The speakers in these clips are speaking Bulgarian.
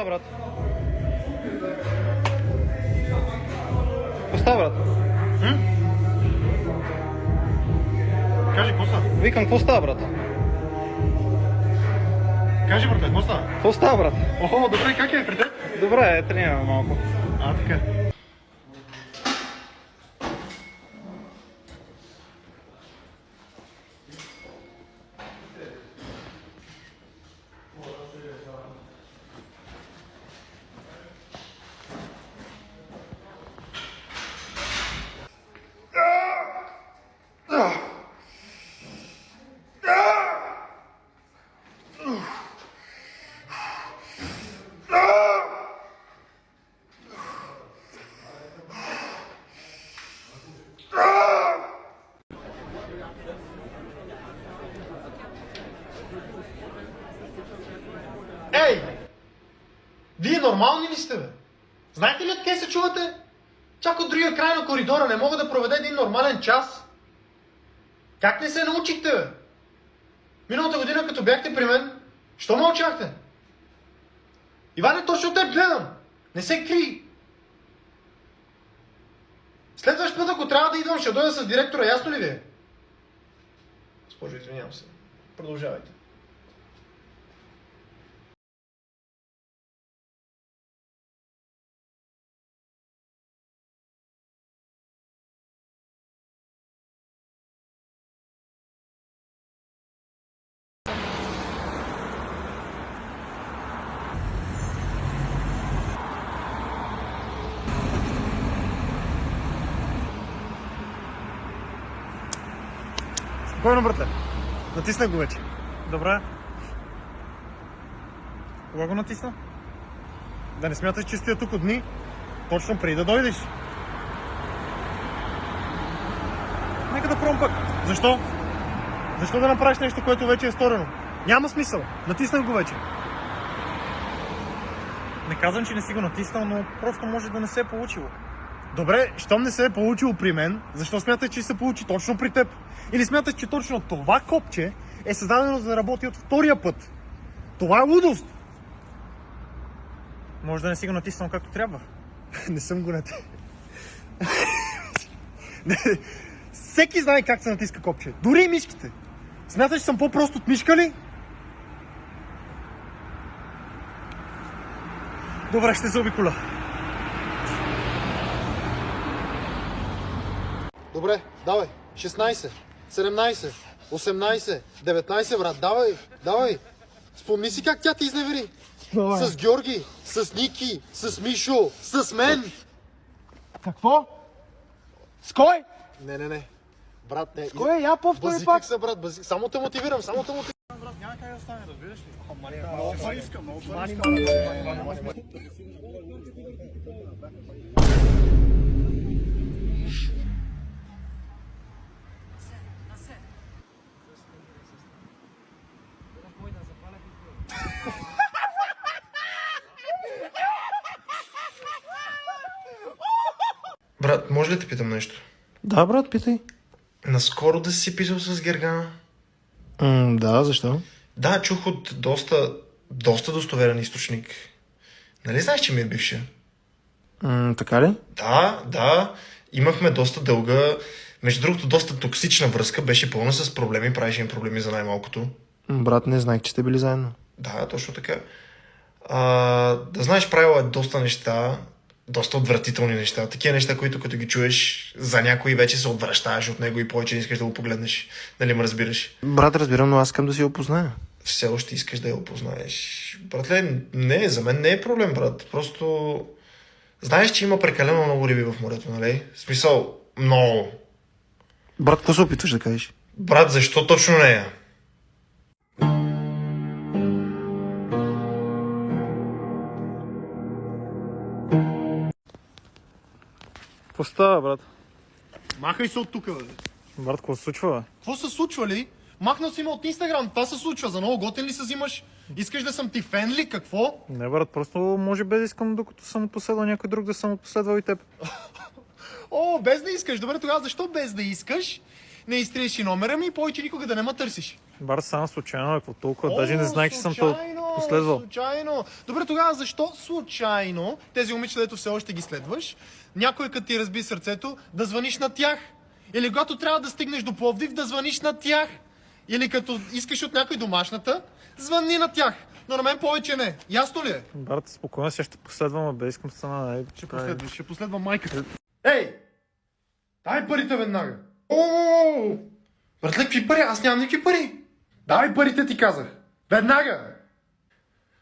става, брат? Какво става, брат? Кажи, какво става? Викам, какво става, брат? Кажи, брате, какво става? Какво става, брат? Охо, добре, как е при теб? Добре, тренираме малко. Така. Ей! Вие нормални ли сте, бе? Знаете ли откъде се чувате? Чак от другия край на коридора не мога да проведа един нормален час. Как не се научихте, бе? Миналата година, като бяхте при мен, що мълчахте? Иване, точно те гледам! Не се кри! Следващ път, ако трябва да идвам, ще дойда с директора, ясно ли ви е? Госпожо, извинявам се. Продължавайте. Спокойно, брате. Натисна го вече. Добре. Кога го натисна? Да не смяташ, че стоя тук от дни, точно преди да дойдеш. Нека да пробвам пък. Защо? Защо да направиш нещо, което вече е сторено? Няма смисъл. Натиснах го вече. Не казвам, че не си го натиснал, но просто може да не се е получило. Добре, щом не се е получило при мен, защо смяташ, че се получи точно при теб? Или смяташ, че точно това копче е създадено за да работи от втория път? Това е лудост! Може да не си го натиснал както трябва. Не съм го натиснал. Всеки знае как се натиска копче. Дори и мишките. Смяташ, че съм по-прост от мишка ли? Добре, ще се обиколя. Добре, давай. 16, 17, 18, 19, брат. Давай, давай. Спомни си как тя те изневери. С Георги, с Ники, с Мишо, с мен. Какво? С кой? Не. Брат, не. С кой? Я повтори Базиках пак. се, брат. Само те мотивирам, Брат, Няма как да стане, разбираш ли? много това искам. Брат, може ли те питам нещо? Да, брат, питай. Наскоро да си писал с Гергана? Да, защо? Да, чух от доста достоверен източник. Нали знаеш, че ми е бивша? Така ли? Да. Имахме доста дълга, между другото доста токсична връзка, беше пълна с проблеми, правеше им проблеми за най-малкото. Брат, не знаех, че сте били заедно. Да, точно така. Да знаеш, правила е доста неща, доста отвратителни неща. Такива неща, които като ги чуеш, за някой вече се отвръщаваш от него и повече не искаш да го погледнеш. Нали ме разбираш? Брат, разбирам, но аз искам да си го позная. Все още искаш да я опознаеш. Братле, не, за мен не е проблем, брат. Просто знаеш, че има прекалено много риби в морето, нали? В смисъл, много. Брат, какво се опитваш да кажеш? Брат, защо точно нея? Какво става, брат? Махай се от тук, бе. Брат, какво се случва, бе? Какво се случва ли? Махнал си ме от Инстаграм, това се случва. За много готин ли се взимаш? Искаш да съм ти фен ли? Какво? Не, брат, просто може без да искам, докато съм отпоследвал някой друг, да съм отпоследвал и теб. О, без да искаш. Добре, тогава защо без да искаш? Не изтриеш и номера ми и повече никога да не ме търсиш. Брат, само случайно, ако толкова, даже не знаех, че съм толкова. Случайно! последвал. Случайно. Добре, тогава защо случайно тези момичета, дето все още ги следваш, някой като ти разби сърцето, да звъниш на тях? Или когато трябва да стигнеш до Пловдив, да звъниш на тях? Или като искаш от някой домашната, звънни на тях. Но на мен повече не. Ясно ли е? Брат, спокойно, сега ще последвам, абе, искам стана. Ще последвам майката. Ей! Дай парите веднага! О! Братле, какви пари? Аз нямам никакви пари! Давай парите, ти казах! Веднага!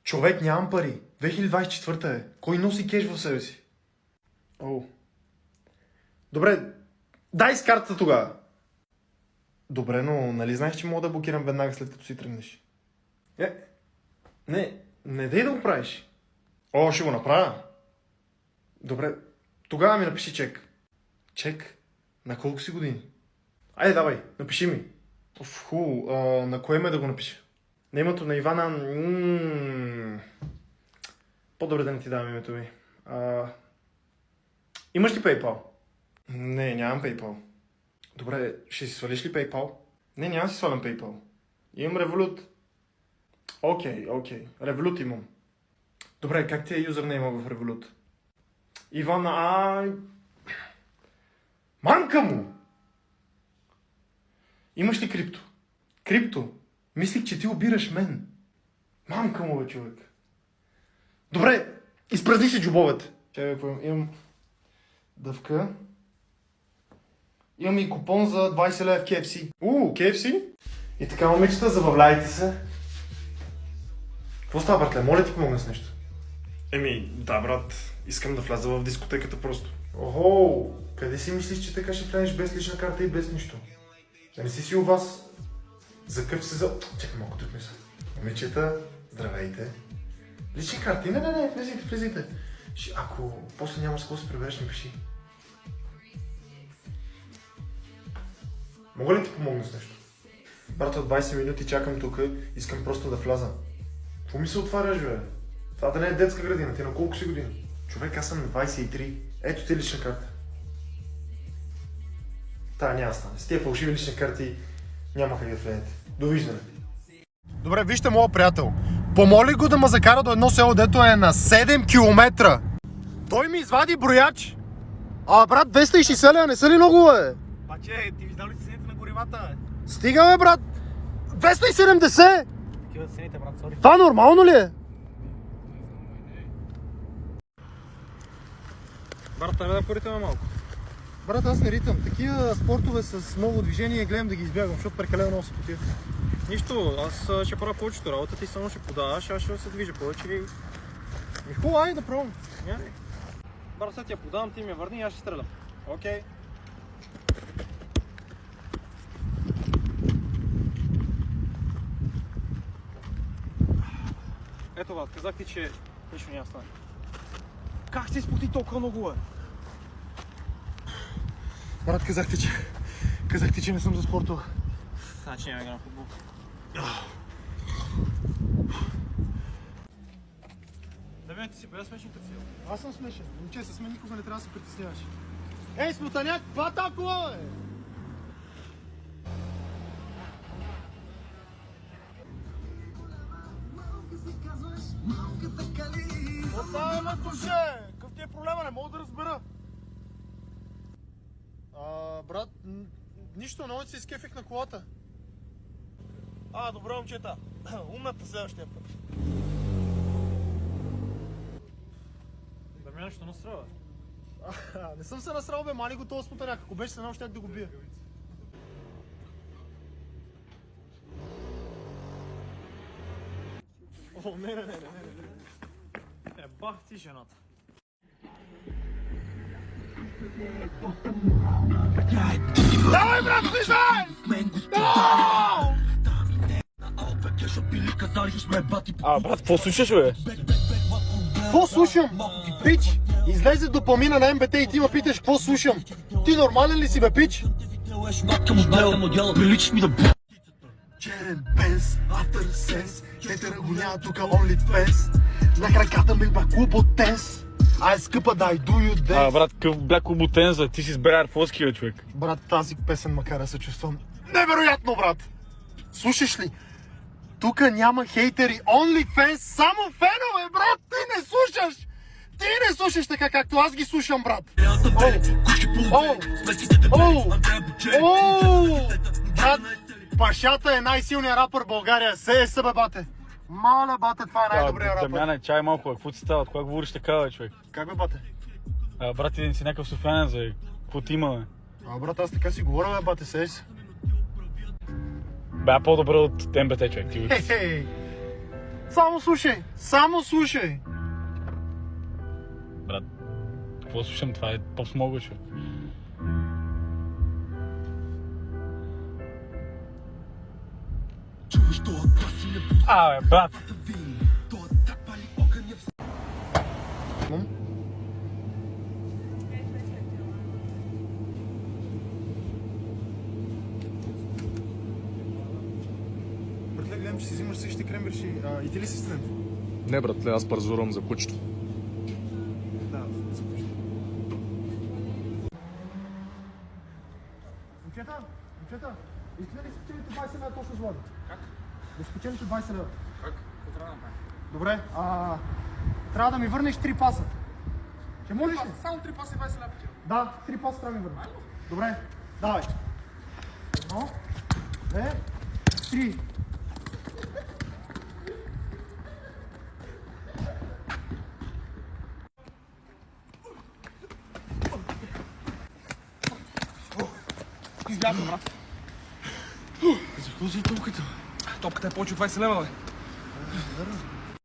Човек, нямам пари. 2024 е. Кой носи кеш в себе си? О. Добре, дай с картата тогава. Добре, но нали знаеш, че мога да блокирам веднага след като си тръгнеш? Не дей да го правиш. О, ще го направя. Добре, тогава ми напиши чек. Чек? На колко си години? Айде, давай, напиши ми. На кое ме да го напиша? На името на Ивана... По-добре да не ти давам името ми. Имаш ли PayPal? Не, нямам PayPal. Добре, ще си свалиш ли PayPal? Не, няма си свалям PayPal. Имам Revolut. Окей. Revolut имам. Добре, как ти е юзернейма в Revolut? Ивана, Манка му! Имаш ли крипто? Крипто? Мислих, че ти обираш мен. Мамка му, бе, човек. Добре, изпразни си джобовете. Имам дъвка. Имам и купон за 20 лева в KFC. KFC? И така, момичета, забавляйте се. Какво става, братле? Моля ти помогна с нещо. Да, брат. Искам да вляза в дискотеката просто. Охо! Къде си мислиш, че така ще влезеш без лична карта и без нищо? Да не си у вас? За къв се за... Чакай малко, тук мисля. Момичета, здравейте. Лични карти? Не, влизайте. Ако после нямаш с какво се прибереш, ми пиши. Мога ли ти помогна с нещо? Брат, от 20 минути чакам тук, искам просто да вляза. Какво ми се отваряш, бе? Това да не е детска градина, ти на колко си години? Човек, аз съм на 23. Ето ти лична карта. Няма да стане. С тия фалшиви лични карти няма как да влезете. Довиждане. Добре, вижте моят приятел. Помоли го да ме закара до едно село, дето е на 7 км. Той ми извади брояч. Брат, 260 лева не са ли много, бе? Паче, ти виждал ли цените на горивата, бе? Стига, бе, брат. 270! Такива цените, брат, сори. Това нормално ли е? Брат, трябва да поритаме малко. Брат, аз не ритам. Такива спортове с много движение гледам да ги избягам, защото прекалено много се потия. Нищо, аз ще правя повечето работа, ти само ще подаваш, аз ще се движа повече и... Хубаво, айде да пробвам. Няма. Брат, след я подавам, ти ми я върни и аз ще стрелям. Окей. Ето, брат, казах ти, че нищо няма стане. Как се изпоти толкова много, бе? Брат, казах ти, че не съм за спортова. Значи няма игра на футбол. Да бе, ти си бе смешен като си. Аз съм смешен. Момче, с мен никога не трябва да се притесняваш. Ей, смутаняк, това такова, бе! Оставяй ме, душе! Какъв ти е проблема? Не мога да разбера. Брат, нищо, много се изкефих на колата. Добре, момчета. Умната следващия път. Да ме нещо настрава. Не съм се насрал, бе, мали го този смутаняк. Ако беше се едно, щях да го бия. О, не. Бах ти жената. Давай, брат, влизай! Брат, какво слушаш, бе? Какво слушам? Пич, излезе допамина на МБТ и ти ме питаш какво слушам. Ти нормален ли си, бе, пич? Приличаш ми да Черен пенс, after sense, тетера го няма тука OnlyFans. На краката ми бе клуб от тенс. Ай, скъпа, дай do you dance. брат, какъв бляк обутенза, ти си с Берар Фоски, бе, човек. Брат, тази песен макар да се чувствам невероятно, брат. Слушаш ли? Тук няма хейтери, OnlyFans, само фенове, брат! Ти не слушаш! Ти не слушаш така, както аз ги слушам, брат! Брат, Пашата е най-силният рапър в България. Сее се, бе, бате! Маля, бате, това е най-добрият рапър. Дамяне, чай малко, какво ти става? Кога говориш така, бе, човек? Как, бе, бате? Брат, ти си някакъв софиянец, бе. Какво ти има, бе? Брат, аз така си говоря, бе, бате, сее се. Бе, по-добре от МБТ, човек. Ти Хей! Само слушай! Само слушай! Брат, какво слушам? Това е по-смого, човек. Бе, брат! Братле, гледам, че си взимаш същите кремберши. И ти ли си студент? Не, братле, аз парзурам за кучето. Да, за кучето. Момчета, искате ли спечелите 20 лева точно с вода? Как? Да спечелите 20 лева. Как? Какво трябва да направим? Добре, трябва да ми върнеш 3 паса. Ще можеш ли? Само 3 паса и 20 лева печеля. Да, 3 паса трябва да ми върнеш. Добре, давай. 1, 2, 3. Излязам, брат. За какво си топката? Топката е повече от 20 лева, бе.